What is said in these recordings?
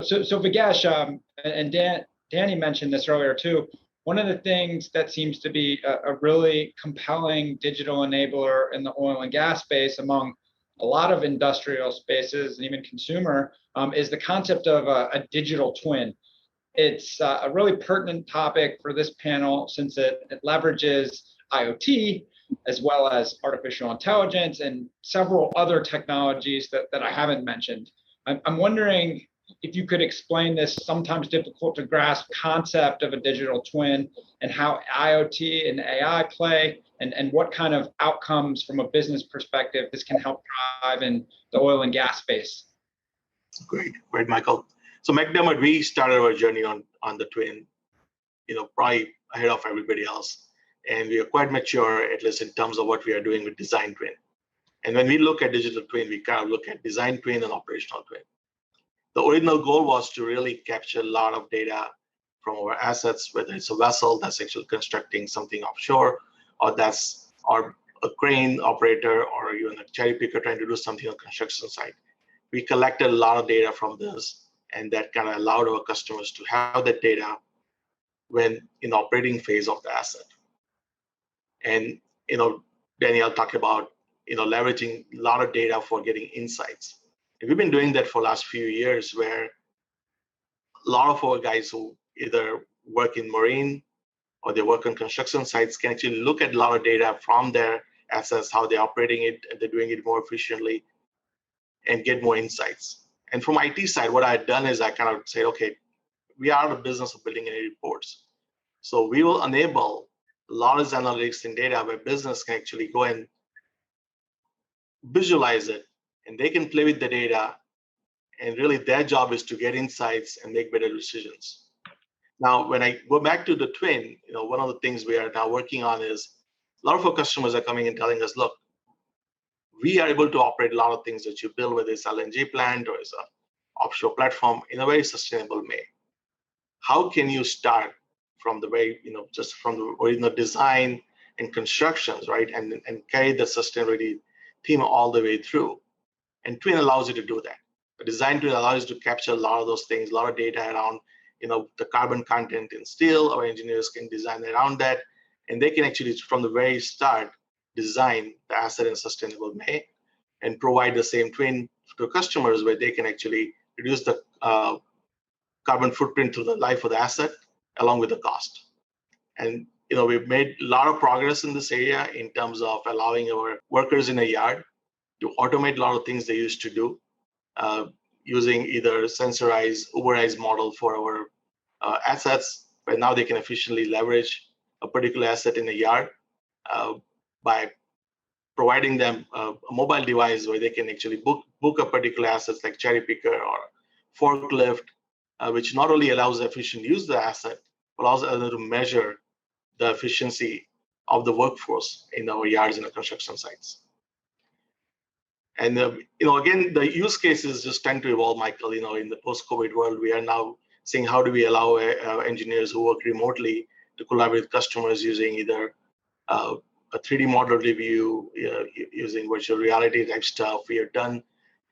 So Vagesh, and Danny mentioned this earlier too. One of the things that seems to be a really compelling digital enabler in the oil and gas space among a lot of industrial spaces and even consumer is the concept of a digital twin. It's a really pertinent topic for this panel since it leverages IoT as well as artificial intelligence and several other technologies that I haven't mentioned. I'm wondering if you could explain this sometimes difficult to grasp concept of a digital twin and how IoT and AI play and what kind of outcomes from a business perspective this can help drive in the oil and gas space. Great, Michael. So McDermott, we started our journey on the twin, probably ahead of everybody else. And we are quite mature, at least in terms of what we are doing with design twin. And when we look at digital twin, we kind of look at design twin and operational twin. The original goal was to really capture a lot of data from our assets, whether it's a vessel that's actually constructing something offshore, or a crane operator, or even a cherry picker trying to do something on a construction site. We collected a lot of data from this, and that kind of allowed our customers to have that data when in operating phase of the asset. And Danielle talked about leveraging a lot of data for getting insights. And we've been doing that for the last few years, where a lot of our guys who either work in marine or they work on construction sites can actually look at a lot of data from their assets, how they're operating it, and they're doing it more efficiently, and get more insights. And from IT side, what I had done is I kind of said, okay, we are in the business of building any reports. So we will enable a lot of analytics and data where business can actually go and visualize it, and they can play with the data, and really their job is to get insights and make better decisions. Now, when I go back to the twin, one of the things we are now working on is a lot of our customers are coming and telling us, look, we are able to operate a lot of things that you build, whether it's LNG plant or it's an offshore platform, in a very sustainable way. How can you start from the way, just from the original design and constructions, right? And carry the sustainability theme all the way through. And Twin allows you to do that. The design tool allows you to capture a lot of those things, a lot of data around, the carbon content in steel. Our engineers can design around that, and they can actually, from the very start, design the asset in a sustainable way and provide the same twin to customers where they can actually reduce the carbon footprint through the life of the asset along with the cost. And we've made a lot of progress in this area in terms of allowing our workers in a yard to automate a lot of things they used to do, using either sensorized, Uberized model for our assets, but now they can efficiently leverage a particular asset in a yard by providing them a mobile device where they can actually book a particular assets like cherry picker or forklift, which not only allows efficient use of the asset, but also allows them to measure the efficiency of the workforce in our yards and the construction sites. And again, the use cases just tend to evolve, Michael. In the post-COVID world, we are now seeing how do we allow engineers who work remotely to collaborate with customers using either a 3D model review, using virtual reality type stuff. We have done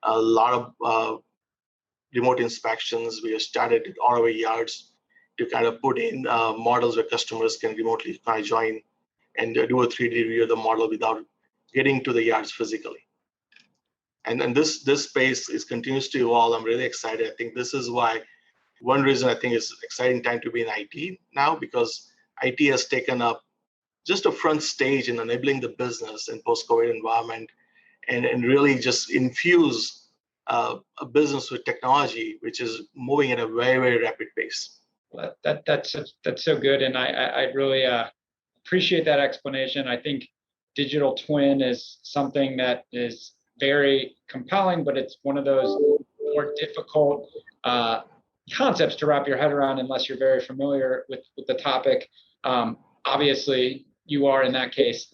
a lot of remote inspections. We have started at all our yards to kind of put in models where customers can remotely kind of join and do a 3D review of the model without getting to the yards physically. And this space continues to evolve. I'm really excited. I think this is why one reason I think it's an exciting time to be in IT now, because IT has taken up just a front stage in enabling the business in post-COVID environment and really just infuse a business with technology, which is moving at a very, very rapid pace. Well, that's so good. And I really appreciate that explanation. I think digital twin is something that is very compelling, but it's one of those more difficult concepts to wrap your head around unless you're very familiar with the topic. Obviously, you are in that case.